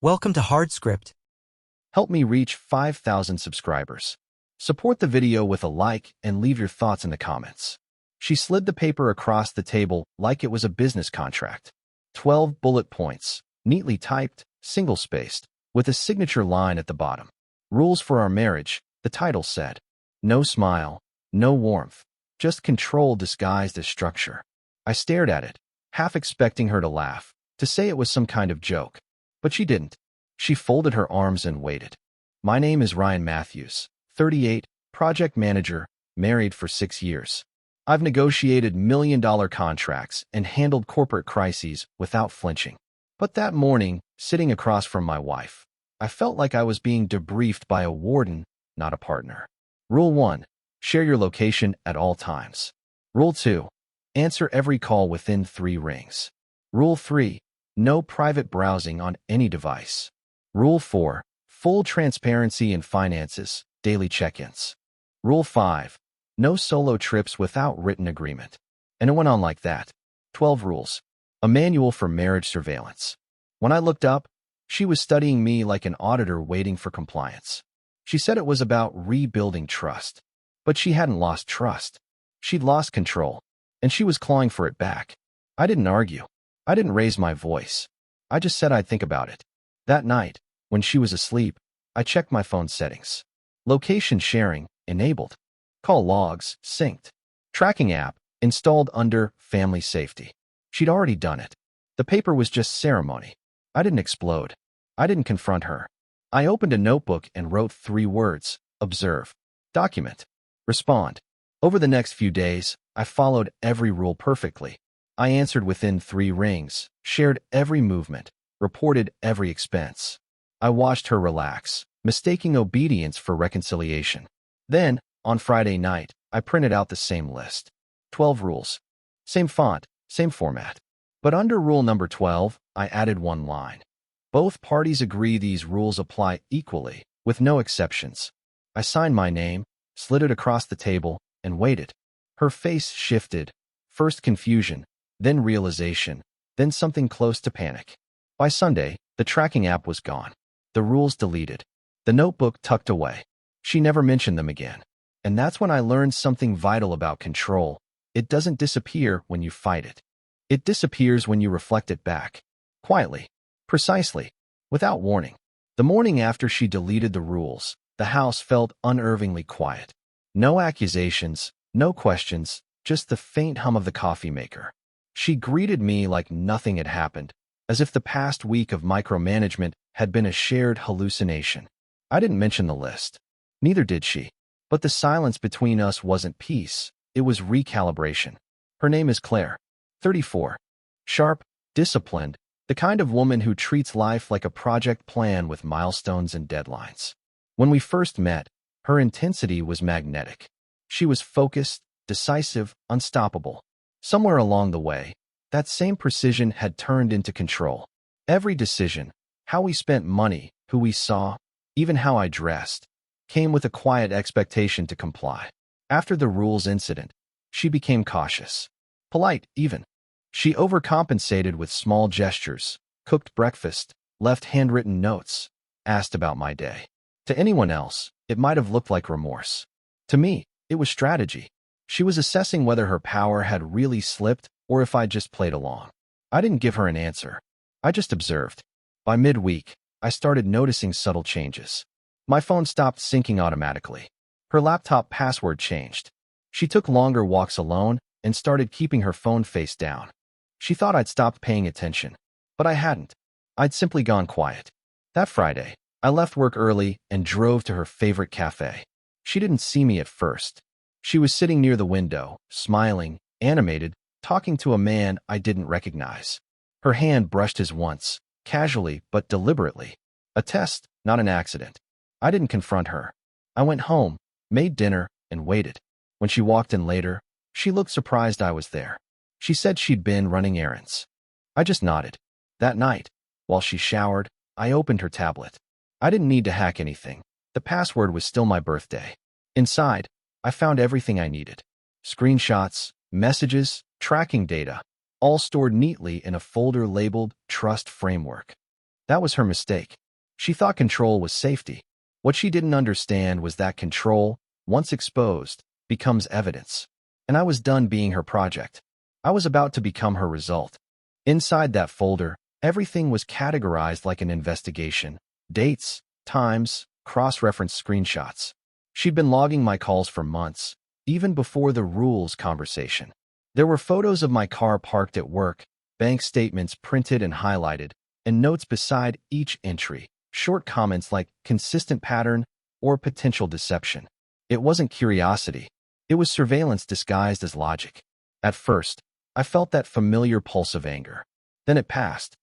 Welcome to HardScript. Help me reach 5,000 subscribers. Support the video with a like and leave your thoughts in the comments. She slid the paper across the table like it was a business contract. 12 bullet points, neatly typed, single-spaced, with a signature line at the bottom. Rules for our marriage, the title said. No smile, no warmth, just control disguised as structure. I stared at it, half expecting her to laugh, to say it was some kind of joke. But she didn't. She folded her arms and waited. My name is Ryan Matthews, 38, project manager, married for 6 years. I've negotiated million-dollar contracts and handled corporate crises without flinching. But that morning, sitting across from my wife, I felt like I was being debriefed by a warden, not a partner. Rule 1. Share your location at all times. Rule 2. Answer every call within 3 rings. Rule 3. No private browsing on any device. Rule 4. Full transparency in finances, daily check-ins. Rule 5. No solo trips without written agreement. And it went on like that. 12 rules. A manual for marriage surveillance. When I looked up, she was studying me like an auditor waiting for compliance. She said it was about rebuilding trust. But she hadn't lost trust. She'd lost control, and she was clawing for it back. I didn't argue. I didn't raise my voice. I just said I'd think about it. That night, when she was asleep, I checked my phone settings. Location sharing, enabled. Call logs, synced. Tracking app, installed under family safety. She'd already done it. The paper was just ceremony. I didn't explode. I didn't confront her. I opened a notebook and wrote 3 words: observe, document, respond. Over the next few days, I followed every rule perfectly. I answered within 3 rings, shared every movement, reported every expense. I watched her relax, mistaking obedience for reconciliation. Then, on Friday night, I printed out the same list. 12 rules. Same font, same format. But under rule number 12, I added 1 line. Both parties agree these rules apply equally, with no exceptions. I signed my name, slid it across the table, and waited. Her face shifted, first confusion, then realization, then something close to panic. By Sunday, the tracking app was gone. The rules deleted. The notebook tucked away. She never mentioned them again. And that's when I learned something vital about control. It doesn't disappear when you fight it. It disappears when you reflect it back. Quietly. Precisely. Without warning. The morning after she deleted the rules, the house felt unnervingly quiet. No accusations, no questions, just the faint hum of the coffee maker. She greeted me like nothing had happened, as if the past week of micromanagement had been a shared hallucination. I didn't mention the list. Neither did she. But the silence between us wasn't peace. It was recalibration. Her name is Claire. 34. Sharp, disciplined, the kind of woman who treats life like a project plan with milestones and deadlines. When we first met, her intensity was magnetic. She was focused, decisive, unstoppable. Somewhere along the way, that same precision had turned into control. Every decision, how we spent money, who we saw, even how I dressed, came with a quiet expectation to comply. After the rules incident, she became cautious. Polite, even. She overcompensated with small gestures, cooked breakfast, left handwritten notes, asked about my day. To anyone else, it might have looked like remorse. To me, it was strategy. She was assessing whether her power had really slipped or if I'd just played along. I didn't give her an answer. I just observed. By midweek, I started noticing subtle changes. My phone stopped syncing automatically. Her laptop password changed. She took longer walks alone and started keeping her phone face down. She thought I'd stopped paying attention, but I hadn't. I'd simply gone quiet. That Friday, I left work early and drove to her favorite cafe. She didn't see me at first. She was sitting near the window, smiling, animated, talking to a man I didn't recognize. Her hand brushed his once, casually but deliberately. A test, not an accident. I didn't confront her. I went home, made dinner, and waited. When she walked in later, she looked surprised I was there. She said she'd been running errands. I just nodded. That night, while she showered, I opened her tablet. I didn't need to hack anything. The password was still my birthday. Inside, I found everything I needed. Screenshots, messages, tracking data, all stored neatly in a folder labeled Trust Framework. That was her mistake. She thought control was safety. What she didn't understand was that control, once exposed, becomes evidence. And I was done being her project. I was about to become her result. Inside that folder, everything was categorized like an investigation. Dates, times, cross-reference screenshots. She'd been logging my calls for months, even before the rules conversation. There were photos of my car parked at work, bank statements printed and highlighted, and notes beside each entry, short comments like consistent pattern or potential deception. It wasn't curiosity. It was surveillance disguised as logic. At first, I felt that familiar pulse of anger. Then it passed.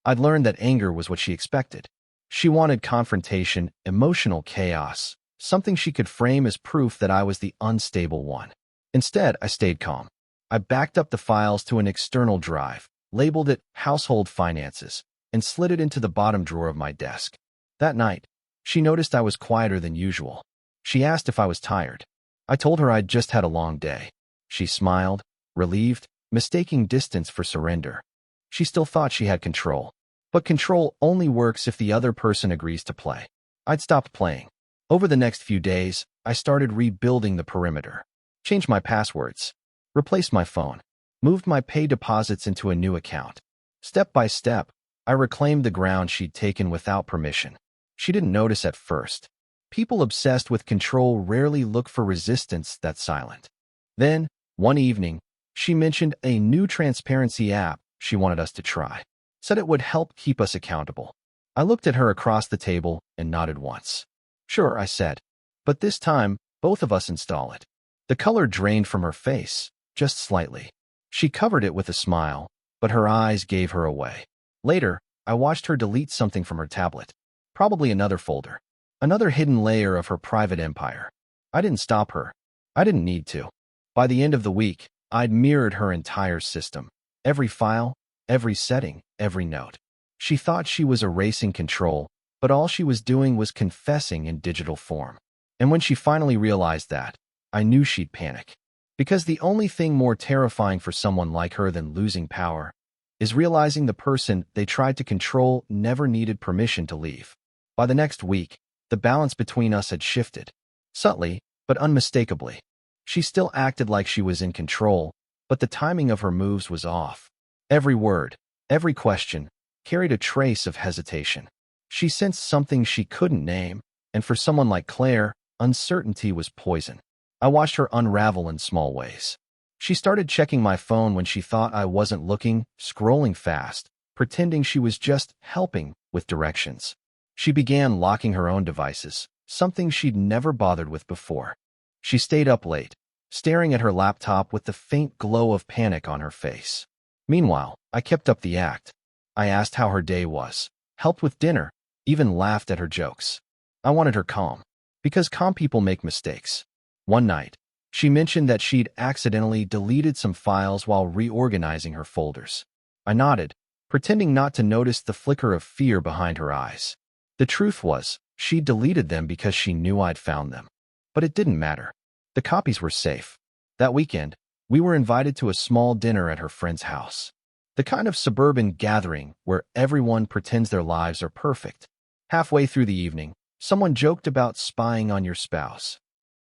I'd learned that anger was what she expected. She wanted confrontation, emotional chaos, something she could frame as proof that I was the unstable one. Instead, I stayed calm. I backed up the files to an external drive, labeled it Household Finances, and slid it into the bottom drawer of my desk. That night, she noticed I was quieter than usual. She asked if I was tired. I told her I'd just had a long day. She smiled, relieved, mistaking distance for surrender. She still thought she had control. But control only works if the other person agrees to play. I'd stopped playing. Over the next few days, I started rebuilding the perimeter. Changed my passwords. Replaced my phone. Moved my pay deposits into a new account. Step by step, I reclaimed the ground she'd taken without permission. She didn't notice at first. People obsessed with control rarely look for resistance that's silent. Then, one evening, she mentioned a new transparency app she wanted us to try. Said it would help keep us accountable. I looked at her across the table and nodded once. Sure, I said. But this time, both of us install it. The color drained from her face, just slightly. She covered it with a smile, but her eyes gave her away. Later, I watched her delete something from her tablet. Probably another folder. Another hidden layer of her private empire. I didn't stop her. I didn't need to. By the end of the week, I'd mirrored her entire system. Every file, every setting, every note. She thought she was erasing control, but all she was doing was confessing in digital form. And when she finally realized that, I knew she'd panic. Because the only thing more terrifying for someone like her than losing power is realizing the person they tried to control never needed permission to leave. By the next week, the balance between us had shifted. Subtly, but unmistakably. She still acted like she was in control, but the timing of her moves was off. Every word, every question, carried a trace of hesitation. She sensed something she couldn't name, and for someone like Claire, uncertainty was poison. I watched her unravel in small ways. She started checking my phone when she thought I wasn't looking, scrolling fast, pretending she was just helping with directions. She began locking her own devices, something she'd never bothered with before. She stayed up late, staring at her laptop with the faint glow of panic on her face. Meanwhile, I kept up the act. I asked how her day was, helped with dinner, even laughed at her jokes. I wanted her calm, because calm people make mistakes. One night, she mentioned that she'd accidentally deleted some files while reorganizing her folders. I nodded, pretending not to notice the flicker of fear behind her eyes. The truth was, she deleted them because she knew I'd found them. But it didn't matter. The copies were safe. That weekend, we were invited to a small dinner at her friend's house. The kind of suburban gathering where everyone pretends their lives are perfect. Halfway through the evening, someone joked about spying on your spouse.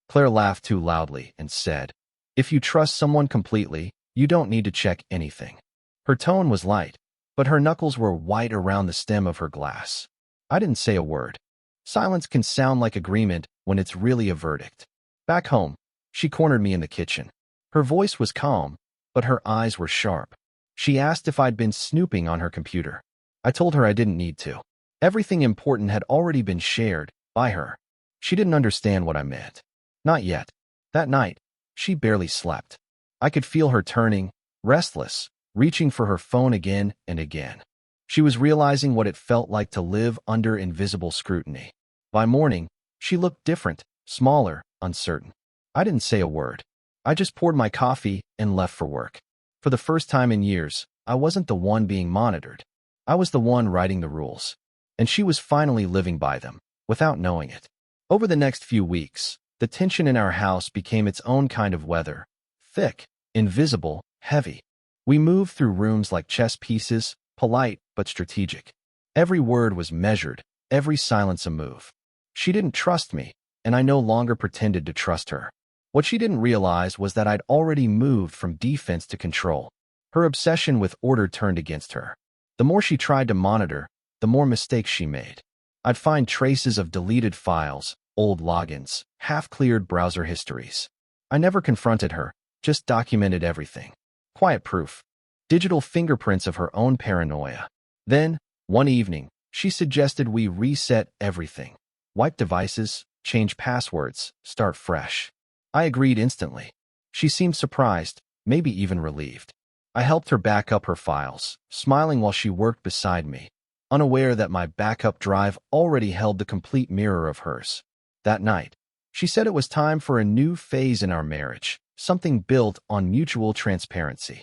Claire laughed too loudly and said, "If you trust someone completely, you don't need to check anything." Her tone was light, but her knuckles were white around the stem of her glass. I didn't say a word. Silence can sound like agreement when it's really a verdict. Back home, she cornered me in the kitchen. Her voice was calm, but her eyes were sharp. She asked if I'd been snooping on her computer. I told her I didn't need to. Everything important had already been shared by her. She didn't understand what I meant. Not yet. That night, she barely slept. I could feel her turning, restless, reaching for her phone again and again. She was realizing what it felt like to live under invisible scrutiny. By morning, she looked different, smaller, uncertain. I didn't say a word. I just poured my coffee and left for work. For the first time in years, I wasn't the one being monitored. I was the one writing the rules. And she was finally living by them, without knowing it. Over the next few weeks, the tension in our house became its own kind of weather. Thick, invisible, heavy. We moved through rooms like chess pieces, polite but strategic. Every word was measured, every silence a move. She didn't trust me, and I no longer pretended to trust her. What she didn't realize was that I'd already moved from defense to control. Her obsession with order turned against her. The more she tried to monitor, the more mistakes she made. I'd find traces of deleted files, old logins, half-cleared browser histories. I never confronted her, just documented everything. Quiet proof. Digital fingerprints of her own paranoia. Then, one evening, she suggested we reset everything. Wipe devices, change passwords, start fresh. I agreed instantly. She seemed surprised, maybe even relieved. I helped her back up her files, smiling while she worked beside me, unaware that my backup drive already held the complete mirror of hers. That night, she said it was time for a new phase in our marriage, something built on mutual transparency.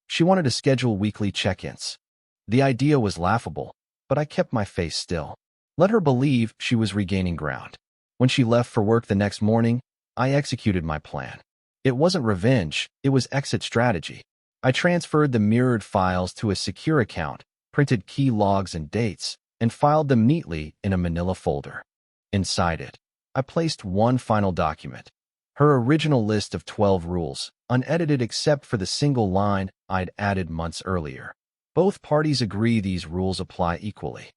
She wanted to schedule weekly check-ins. The idea was laughable, but I kept my face still. Let her believe she was regaining ground. When she left for work the next morning, I executed my plan. It wasn't revenge, it was exit strategy. I transferred the mirrored files to a secure account, printed key logs and dates, and filed them neatly in a manila folder. Inside it, I placed one final document. Her original list of 12 rules, unedited except for the single line I'd added months earlier. Both parties agree these rules apply equally.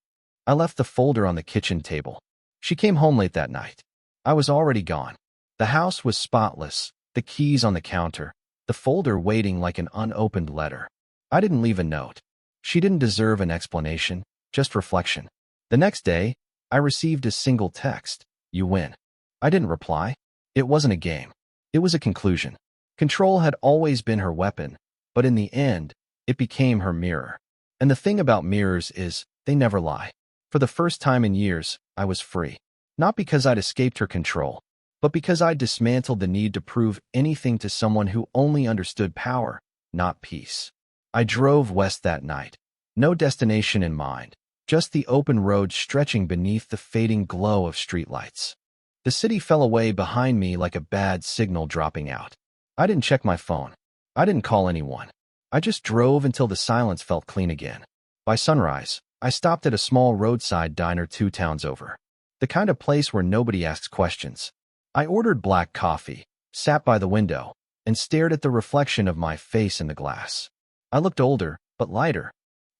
I left the folder on the kitchen table. She came home late that night. I was already gone. The house was spotless, the keys on the counter, the folder waiting like an unopened letter. I didn't leave a note. She didn't deserve an explanation, just reflection. The next day, I received a single text. You win. I didn't reply. It wasn't a game. It was a conclusion. Control had always been her weapon, but in the end, it became her mirror. And the thing about mirrors is, they never lie. For the first time in years, I was free. Not because I'd escaped her control, but because I dismantled the need to prove anything to someone who only understood power, not peace. I drove west that night. No destination in mind, just the open road stretching beneath the fading glow of streetlights. The city fell away behind me like a bad signal dropping out. I didn't check my phone. I didn't call anyone. I just drove until the silence felt clean again. By sunrise, I stopped at a small roadside diner 2 towns over. The kind of place where nobody asks questions. I ordered black coffee, sat by the window, and stared at the reflection of my face in the glass. I looked older, but lighter.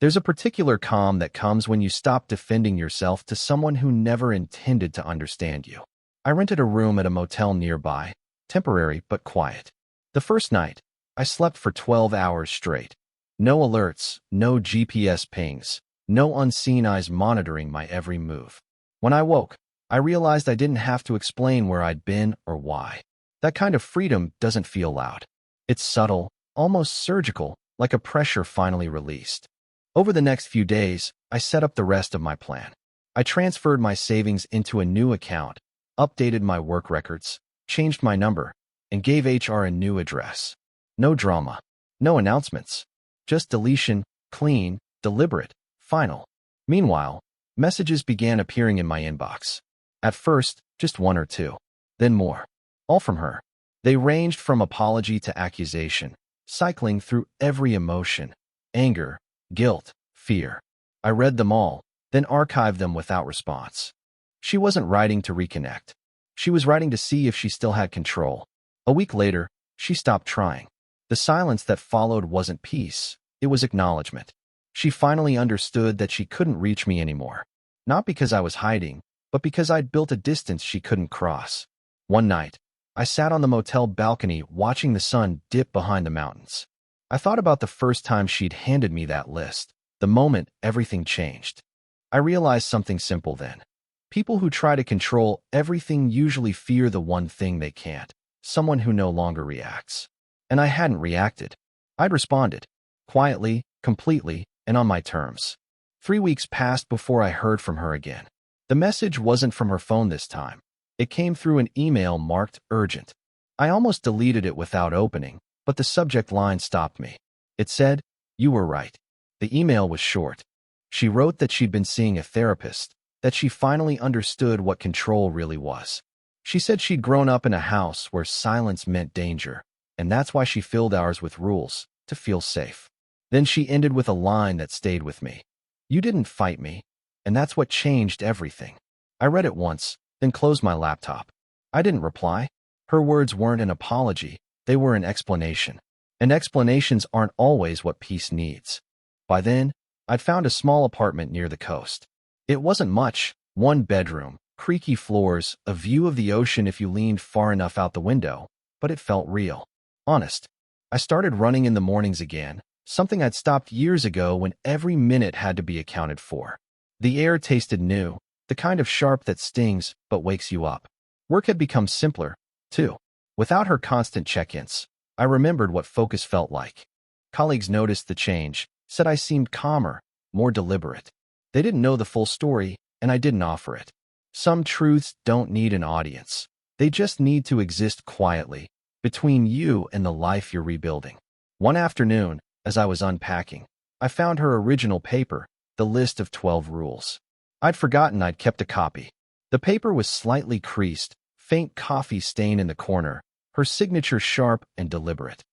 There's a particular calm that comes when you stop defending yourself to someone who never intended to understand you. I rented a room at a motel nearby, temporary but quiet. The first night, I slept for 12 hours straight. No alerts, no GPS pings, no unseen eyes monitoring my every move. When I woke, I realized I didn't have to explain where I'd been or why. That kind of freedom doesn't feel loud. It's subtle, almost surgical, like a pressure finally released. Over the next few days, I set up the rest of my plan. I transferred my savings into a new account, updated my work records, changed my number, and gave HR a new address. No drama, no announcements, just deletion, clean, deliberate, final. Meanwhile, messages began appearing in my inbox. At first, just 1 or 2, then more. All from her. They ranged from apology to accusation, cycling through every emotion: anger, guilt, fear. I read them all, then archived them without response. She wasn't writing to reconnect. She was writing to see if she still had control. A week later, she stopped trying. The silence that followed wasn't peace, it was acknowledgement. She finally understood that she couldn't reach me anymore. Not because I was hiding, but because I'd built a distance she couldn't cross. One night, I sat on the motel balcony watching the sun dip behind the mountains. I thought about the first time she'd handed me that list, the moment everything changed. I realized something simple then. People who try to control everything usually fear the one thing they can't: someone who no longer reacts. And I hadn't reacted. I'd responded. Quietly, completely, and on my terms. 3 weeks passed before I heard from her again. The message wasn't from her phone this time. It came through an email marked urgent. I almost deleted it without opening, but the subject line stopped me. It said, "You were right." The email was short. She wrote that she'd been seeing a therapist, that she finally understood what control really was. She said she'd grown up in a house where silence meant danger, and that's why she filled ours with rules, to feel safe. Then she ended with a line that stayed with me. "You didn't fight me. And that's what changed everything. I read it once, then closed my laptop. I didn't reply. Her words weren't an apology, they were an explanation. And explanations aren't always what peace needs. By then, I'd found a small apartment near the coast. It wasn't much, one bedroom, creaky floors, a view of the ocean if you leaned far enough out the window, but it felt real. Honest. I started running in the mornings again, something I'd stopped years ago when every minute had to be accounted for. The air tasted new, the kind of sharp that stings but wakes you up. Work had become simpler, too. Without her constant check-ins, I remembered what focus felt like. Colleagues noticed the change, said I seemed calmer, more deliberate. They didn't know the full story, and I didn't offer it. Some truths don't need an audience. They just need to exist quietly, between you and the life you're rebuilding. One afternoon, as I was unpacking, I found her original paper, the list of 12 rules. I'd forgotten I'd kept a copy. The paper was slightly creased, faint coffee stain in the corner, her signature sharp and deliberate.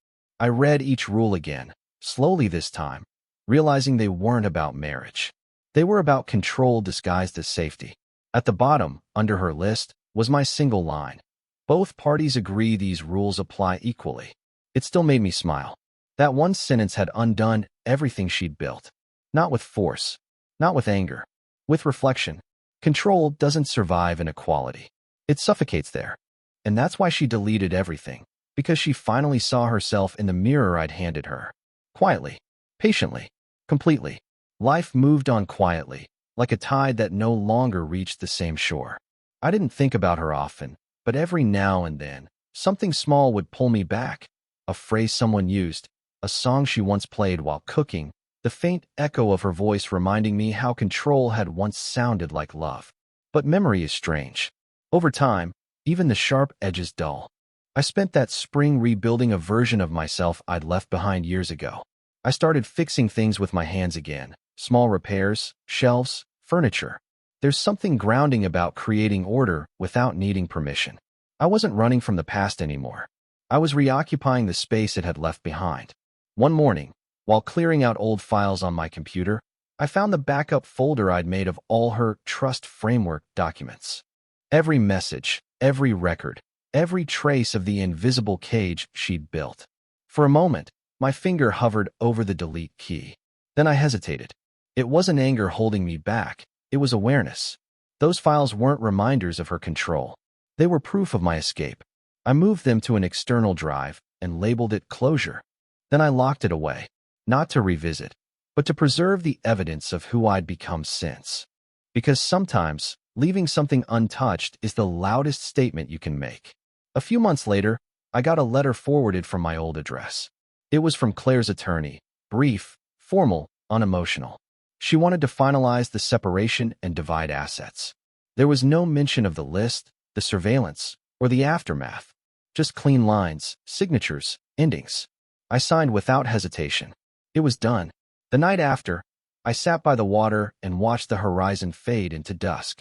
I read each rule again, slowly this time, realizing they weren't about marriage. They were about control disguised as safety. At the bottom, under her list, was my single line. Both parties agree these rules apply equally. It still made me smile. That one sentence had undone everything she'd built. Not with force, not with anger, with reflection. Control doesn't survive in equality. It suffocates there. And that's why she deleted everything, because she finally saw herself in the mirror I'd handed her. Quietly, patiently, completely. Life moved on quietly, like a tide that no longer reached the same shore. I didn't think about her often, but every now and then, something small would pull me back. A phrase someone used, a song she once played while cooking, the faint echo of her voice reminding me how control had once sounded like love. But memory is strange. Over time, even the sharp edges dull. I spent that spring rebuilding a version of myself I'd left behind years ago. I started fixing things with my hands again, small repairs, shelves, furniture. There's something grounding about creating order without needing permission. I wasn't running from the past anymore. I was reoccupying the space it had left behind. One morning, while clearing out old files on my computer, I found the backup folder I'd made of all her trust framework documents. Every message, every record, every trace of the invisible cage she'd built. For a moment, my finger hovered over the delete key. Then I hesitated. It wasn't anger holding me back, it was awareness. Those files weren't reminders of her control. They were proof of my escape. I moved them to an external drive and labeled it closure. Then I locked it away, not to revisit, but to preserve the evidence of who I'd become since. Because sometimes, leaving something untouched is the loudest statement you can make. A few months later, I got a letter forwarded from my old address. It was from Claire's attorney, brief, formal, unemotional. She wanted to finalize the separation and divide assets. There was no mention of the list, the surveillance, or the aftermath. Just clean lines, signatures, endings. I signed without hesitation. It was done. The night after, I sat by the water and watched the horizon fade into dusk.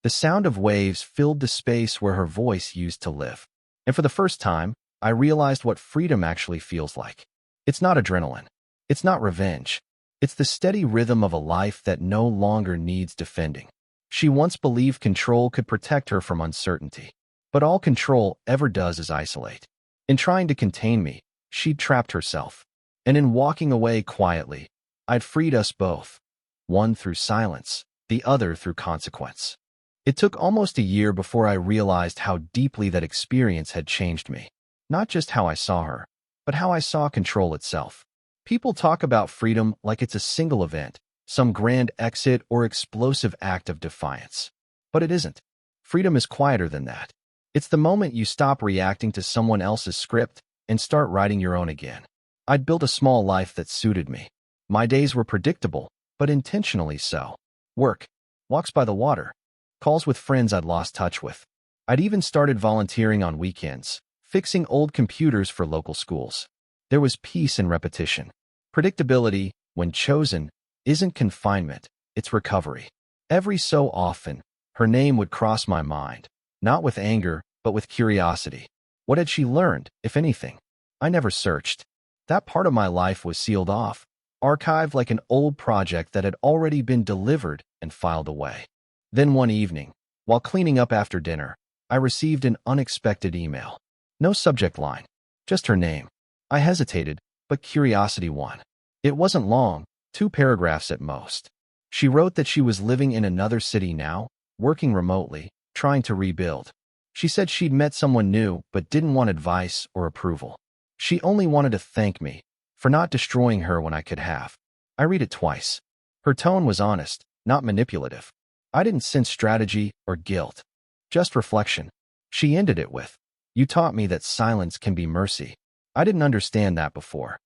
The sound of waves filled the space where her voice used to live. And for the first time, I realized what freedom actually feels like. It's not adrenaline. It's not revenge. It's the steady rhythm of a life that no longer needs defending. She once believed control could protect her from uncertainty. But all control ever does is isolate. In trying to contain me, she'd trapped herself. And in walking away quietly, I'd freed us both. One through silence, the other through consequence. It took almost a year before I realized how deeply that experience had changed me. Not just how I saw her, but how I saw control itself. People talk about freedom like it's a single event, some grand exit or explosive act of defiance. But it isn't. Freedom is quieter than that. It's the moment you stop reacting to someone else's script and start writing your own again. I'd built a small life that suited me. My days were predictable, but intentionally so. Work, walks by the water, calls with friends I'd lost touch with. I'd even started volunteering on weekends, fixing old computers for local schools. There was peace in repetition. Predictability, when chosen, isn't confinement, it's recovery. Every so often, her name would cross my mind, not with anger, but with curiosity. What had she learned, if anything? I never searched. That part of my life was sealed off, archived like an old project that had already been delivered and filed away. Then one evening, while cleaning up after dinner, I received an unexpected email. No subject line, just her name. I hesitated, but curiosity won. It wasn't long, 2 paragraphs at most. She wrote that she was living in another city now, working remotely, trying to rebuild. She said she'd met someone new but didn't want advice or approval. She only wanted to thank me for not destroying her when I could have. I read it twice. Her tone was honest, not manipulative. I didn't sense strategy or guilt, just reflection. She ended it with, "You taught me that silence can be mercy. I didn't understand that before."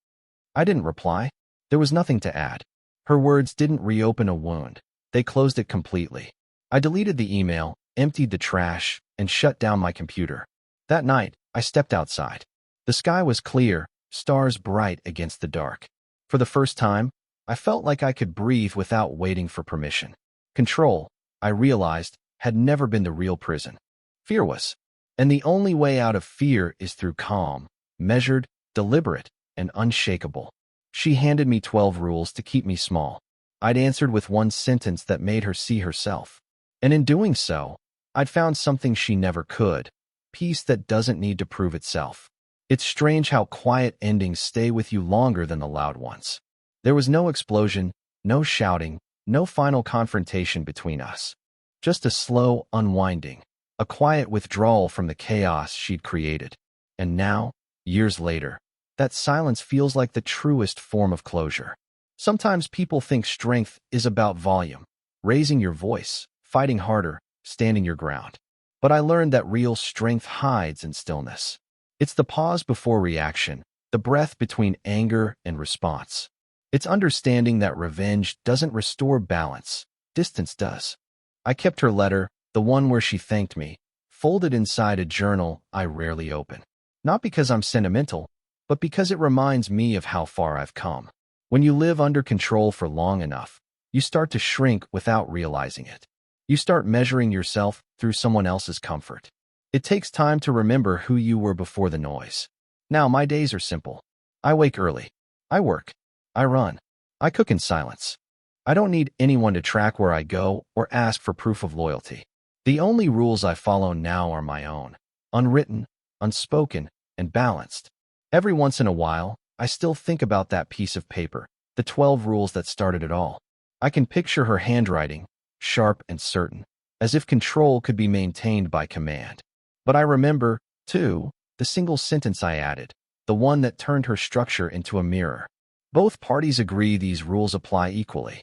I didn't reply. There was nothing to add. Her words didn't reopen a wound. They closed it completely. I deleted the email, emptied the trash, and shut down my computer. That night, I stepped outside. The sky was clear, stars bright against the dark. For the first time, I felt like I could breathe without waiting for permission. Control, I realized, had never been the real prison. Fear was. And the only way out of fear is through calm, measured, deliberate, and unshakable. She handed me 12 rules to keep me small. I'd answered with one sentence that made her see herself. And in doing so, I'd found something she never could: peace that doesn't need to prove itself. It's strange how quiet endings stay with you longer than the loud ones. There was no explosion, no shouting, no final confrontation between us. Just a slow unwinding, a quiet withdrawal from the chaos she'd created. And now, years later, that silence feels like the truest form of closure. Sometimes people think strength is about volume, raising your voice, fighting harder, standing your ground. But I learned that real strength hides in stillness. It's the pause before reaction, the breath between anger and response. It's understanding that revenge doesn't restore balance, distance does. I kept her letter, the one where she thanked me, folded inside a journal I rarely open. Not because I'm sentimental, but because it reminds me of how far I've come. When you live under control for long enough, you start to shrink without realizing it. You start measuring yourself through someone else's comfort. It takes time to remember who you were before the noise. Now my days are simple. I wake early. I work. I run. I cook in silence. I don't need anyone to track where I go or ask for proof of loyalty. The only rules I follow now are my own, unwritten, unspoken, and balanced. Every once in a while, I still think about that piece of paper, the 12 rules that started it all. I can picture her handwriting, sharp and certain, as if control could be maintained by command. But I remember, too, the single sentence I added, the one that turned her structure into a mirror. Both parties agree these rules apply equally.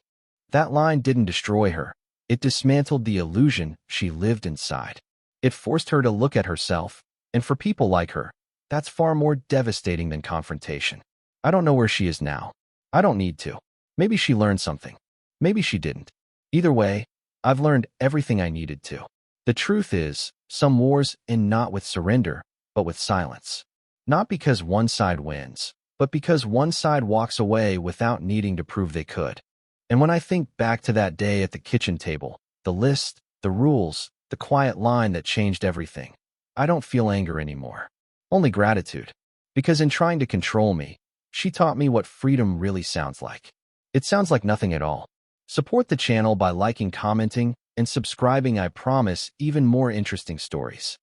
That line didn't destroy her. It dismantled the illusion she lived inside. It forced her to look at herself, and for people like her, that's far more devastating than confrontation. I don't know where she is now. I don't need to. Maybe she learned something. Maybe she didn't. Either way, I've learned everything I needed to. The truth is, some wars end not with surrender, but with silence. Not because one side wins, but because one side walks away without needing to prove they could. And when I think back to that day at the kitchen table, the list, the rules, the quiet line that changed everything, I don't feel anger anymore. Only gratitude. Because in trying to control me, she taught me what freedom really sounds like. It sounds like nothing at all. Support the channel by liking, commenting, and subscribing. I promise even more interesting stories.